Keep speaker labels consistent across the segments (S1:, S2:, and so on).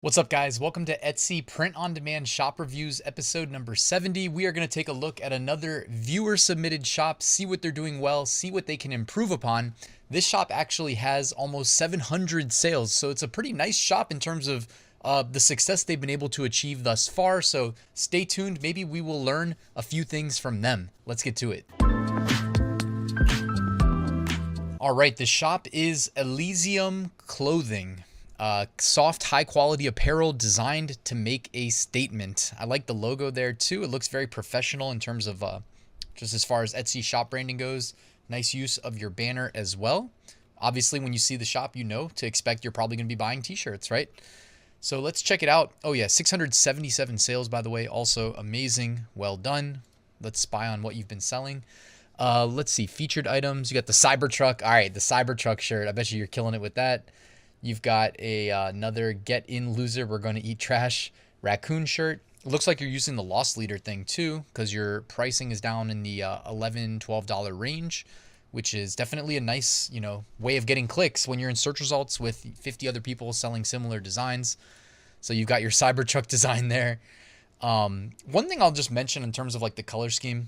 S1: What's up, guys? Welcome to Etsy Print on Demand Shop Reviews episode number 70. We are going to take a look at another viewer submitted shop, see what they're doing well, see what they can improve upon. This shop actually has almost 700 sales, so it's a pretty nice shop in terms of the success they've been able to achieve thus far. So stay tuned. Maybe we will learn a few things from them. Let's get to it. All right, the shop is Elysium Clothing. Soft, high-quality apparel designed to make a statement. I like the logo there, too. It looks very professional in terms of just as far as Etsy shop branding goes. Nice use of your banner as well. Obviously, when you see the shop, you know to expect you're probably going to be buying t-shirts, right? So let's check it out. Oh, yeah, 677 sales, by the way. Also amazing. Well done. Let's spy on what you've been selling. Let's see. Featured items. You got the Cybertruck. All right, the Cybertruck shirt. I bet you you're killing it with that. You've got another Get In Loser, We're Going to Eat Trash raccoon shirt. It looks like you're using the loss leader thing too, because your pricing is down in the $11, $12 range, which is definitely a nice, way of getting clicks when you're in search results with 50 other people selling similar designs. So you've got your Cybertruck design there. One thing I'll just mention in terms of like the color scheme,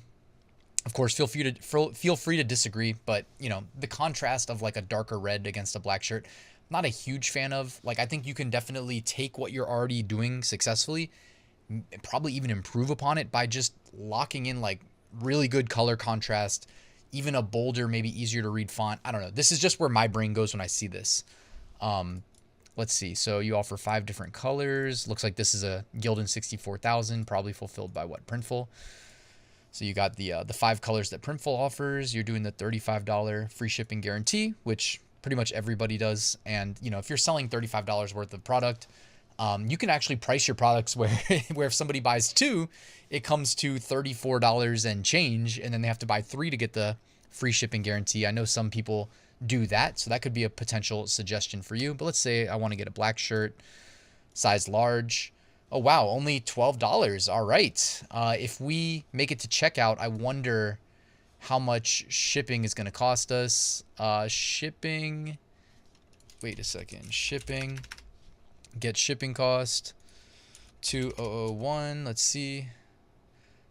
S1: of course, feel free to disagree, but the contrast of like a darker red against a black shirt, not a huge fan of. Like, I think you can definitely take what you're already doing successfully, probably even improve upon it by just locking in like really good color contrast, even a bolder, maybe easier to read font. I don't know. This is just where my brain goes when I see this. Let's see. So you offer 5 different colors. Looks like this is a Gildan 64,000, probably fulfilled by what, Printful. So you got the 5 colors that Printful offers. You're doing the $35 free shipping guarantee, which pretty much everybody does. And if you're selling $35 worth of product, you can actually price your products where if somebody buys 2, it comes to $34 and change, and then they have to buy 3 to get the free shipping guarantee. I know some people do that, so that could be a potential suggestion for you. But let's say I want to get a black shirt, size large. Oh wow, only $12. All right. If we make it to checkout, I wonder how much shipping is going to cost us. Shipping. Wait a second. Shipping. Get shipping cost. 2001. Let's see.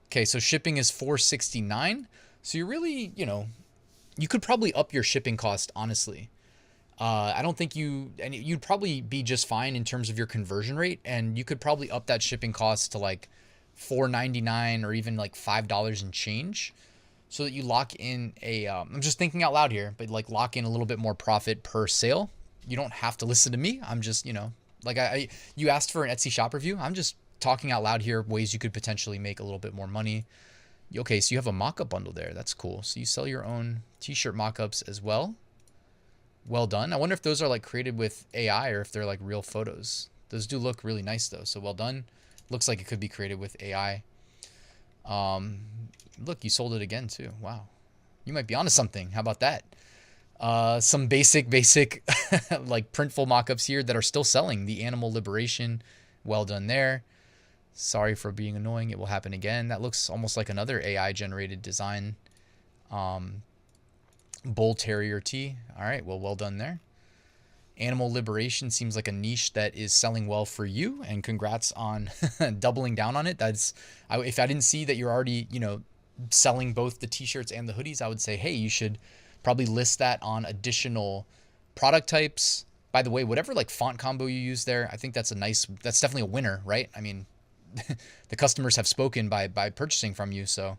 S1: Okay, so shipping is $469. So you're really, you could probably up your shipping cost, honestly. I don't think you'd probably be just fine in terms of your conversion rate, and you could probably up that shipping cost to like $4.99 or even like $5 and change, so that you lock in I'm just thinking out loud here, but like lock in a little bit more profit per sale. You don't have to listen to me. I'm just, like you asked for an Etsy shop review. I'm just talking out loud here, ways you could potentially make a little bit more money. Okay, so you have a mock-up bundle there. That's cool. So you sell your own t-shirt mock-ups as well. Well done. I wonder if those are like created with AI or if they're like real photos. Those do look really nice though. So well done. Looks like it could be created with AI. Look, you sold it again too. Wow. You might be onto something. How about that? Some basic like Printful mockups here that are still selling. The Animal Liberation. Well done there. Sorry for being annoying. It will happen again. That looks almost like another AI generated design. Bull Terrier tee. All right. Well done there. Animal Liberation seems like a niche that is selling well for you, and congrats on doubling down on it. If I didn't see that you're already, selling both the t-shirts and the hoodies, I would say, hey, you should probably list that on additional product types. By the way, whatever like font combo you use there, I think that's definitely a winner, right? I mean, the customers have spoken by purchasing from you, so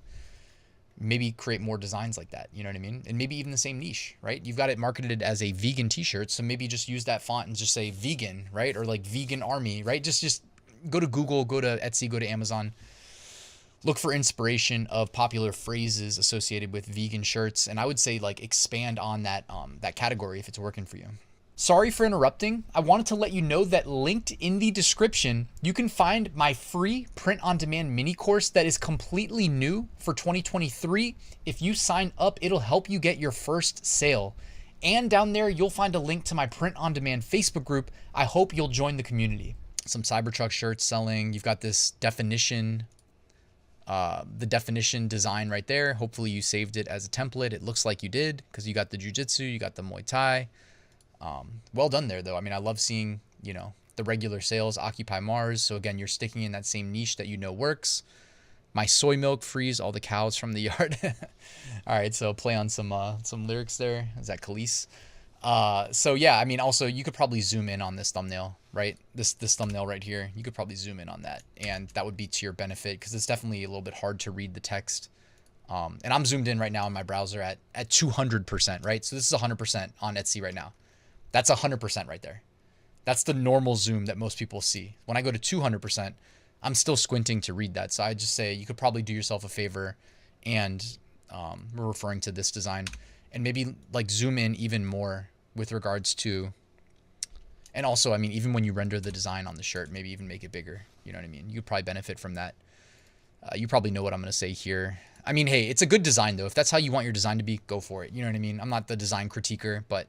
S1: maybe create more designs like that, you know what I mean? And maybe even the same niche, right? You've got it marketed as a vegan t-shirt, so maybe just use that font and just say vegan, right? Or like vegan army, right? Just go to Google, go to Etsy, go to Amazon. Look for inspiration of popular phrases associated with vegan shirts, and I would say like expand on that category if it's working for you. Sorry for interrupting. I wanted to let you know that linked in the description, you can find my free print-on-demand mini course that is completely new for 2023. If you sign up, it'll help you get your first sale. And down there, you'll find a link to my print-on-demand Facebook group. I hope you'll join the community. Some Cybertruck shirts selling. You've got this definition, the definition design right there. Hopefully you saved it as a template. It looks like you did, because you got the jiu-jitsu, you got the Muay Thai. Well done there, though. I mean, I love seeing, the regular sales, Occupy Mars. So again, you're sticking in that same niche that you know works. My soy milk frees all the cows from the yard. All right, so play on some lyrics there. Is that Khalees? So yeah, I mean, also you could probably zoom in on this thumbnail, right? This thumbnail right here. You could probably zoom in on that, and that would be to your benefit because it's definitely a little bit hard to read the text. And I'm zoomed in right now in my browser at 200%, right? So this is 100% on Etsy right now. That's 100% right there. That's the normal zoom that most people see. When I go to 200%, I'm still squinting to read that. So I just say you could probably do yourself a favor, and we're referring to this design, and maybe like zoom in even more with regards to, and also, I mean, even when you render the design on the shirt, maybe even make it bigger. You know what I mean? You could probably benefit from that. You probably know what I'm going to say here. I mean, hey, it's a good design though. If that's how you want your design to be, go for it. You know what I mean? I'm not the design critiquer, but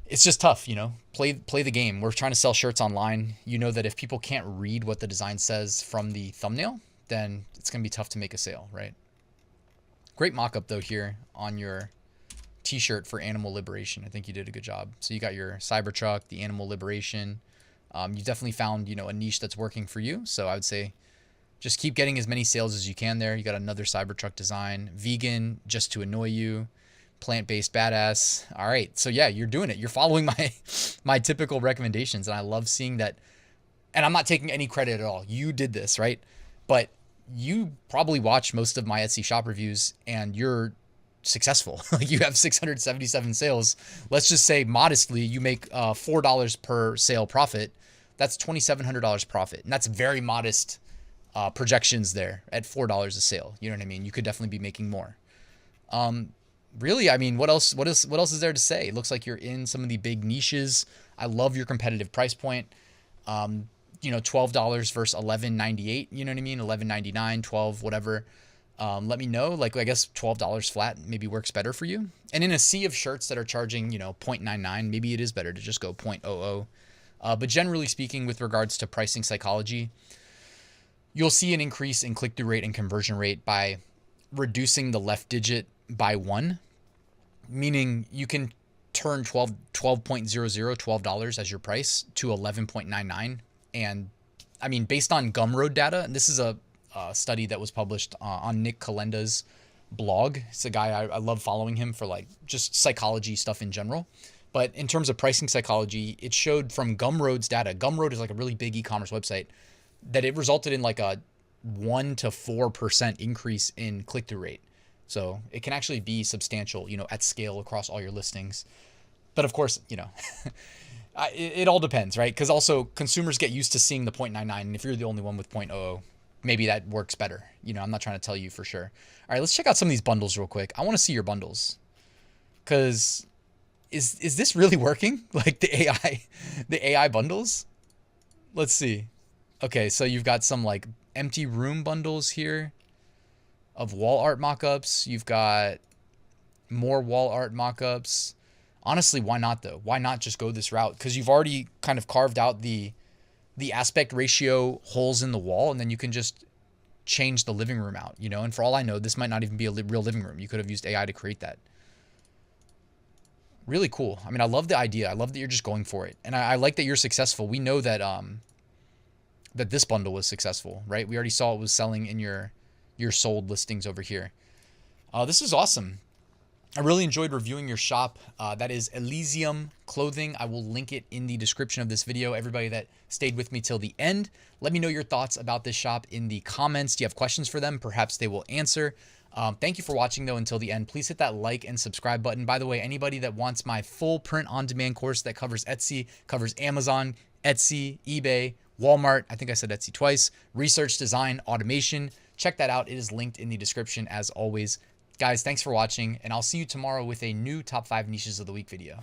S1: it's just tough, you know, play the game. We're trying to sell shirts online. You know that if people can't read what the design says from the thumbnail, then it's going to be tough to make a sale, right? Great mock-up though here on your t-shirt for animal liberation. I think you did a good job. So you got your Cybertruck, the animal liberation. You definitely found, you know, a niche that's working for you. So I would say just keep getting as many sales as you can there. You got another Cybertruck design, vegan, just to annoy you, plant-based badass. All right. So yeah, you're doing it. You're following my typical recommendations. And I love seeing that. And I'm not taking any credit at all. You did this, right? But you probably watch most of my Etsy shop reviews and you're successful. Like you have 677 sales. Let's just say modestly, you make $4 per sale profit. That's $2,700 profit. And that's very modest projections there at $4 a sale. You know what I mean? You could definitely be making more. Really, I mean, what else is there to say? It looks like you're in some of the big niches. I love your competitive price point. You know, $12 versus $11.98, you know what I mean? $11.99, $12, whatever. Let me know. Like, I guess $12 flat maybe works better for you. And in a sea of shirts that are charging, you know, 0.99, maybe it is better to just go 0.00. But generally speaking, with regards to pricing psychology, you'll see an increase in click-through rate and conversion rate by reducing the left digit by 1, meaning you can turn $12 as your price to 11.99. And I mean, based on Gumroad data, and this is a study that was published on Nick Kalenda's blog. It's a guy I love following him for like just psychology stuff in general. But in terms of pricing psychology, it showed from Gumroad's data. Gumroad is like a really big e-commerce website, that it resulted in like a 1 to 4% increase in click-through rate. So it can actually be substantial, you know, at scale across all your listings. But of course, you know, it all depends, right? Because also consumers get used to seeing the 0.99, and if you're the only one with 0.00, maybe that works better. You know, I'm not trying to tell you for sure. All right, let's check out some of these bundles real quick. I want to see your bundles, because is this really working? Like the AI bundles? Let's see. Okay, so you've got some like empty room bundles here of wall art mockups. You've got more wall art mockups. Honestly, why not though? Why not just go this route? Because you've already kind of carved out the aspect ratio holes in the wall, and then you can just change the living room out, you know? And for all I know, this might not even be a real living room. You could have used AI to create that. Really cool. I mean, I love the idea. I love that you're just going for it. And I like that you're successful. We know that that this bundle was successful, right? We already saw it was selling in your sold listings over here. This is awesome. I really enjoyed reviewing your shop. That is Elysium Clothing. I will link it in the description of this video. Everybody that stayed with me till the end, let me know your thoughts about this shop in the comments. Do you have questions for them? Perhaps they will answer. Thank you for watching though until the end. Please hit that like and subscribe button. By the way, anybody that wants my full print on demand course that covers Etsy, covers Amazon, Etsy, eBay, Walmart, I think I said Etsy twice, research, design, automation, check that out. It is linked in the description as always. Guys, thanks for watching, and I'll see you tomorrow with a new top 5 niches of the week video.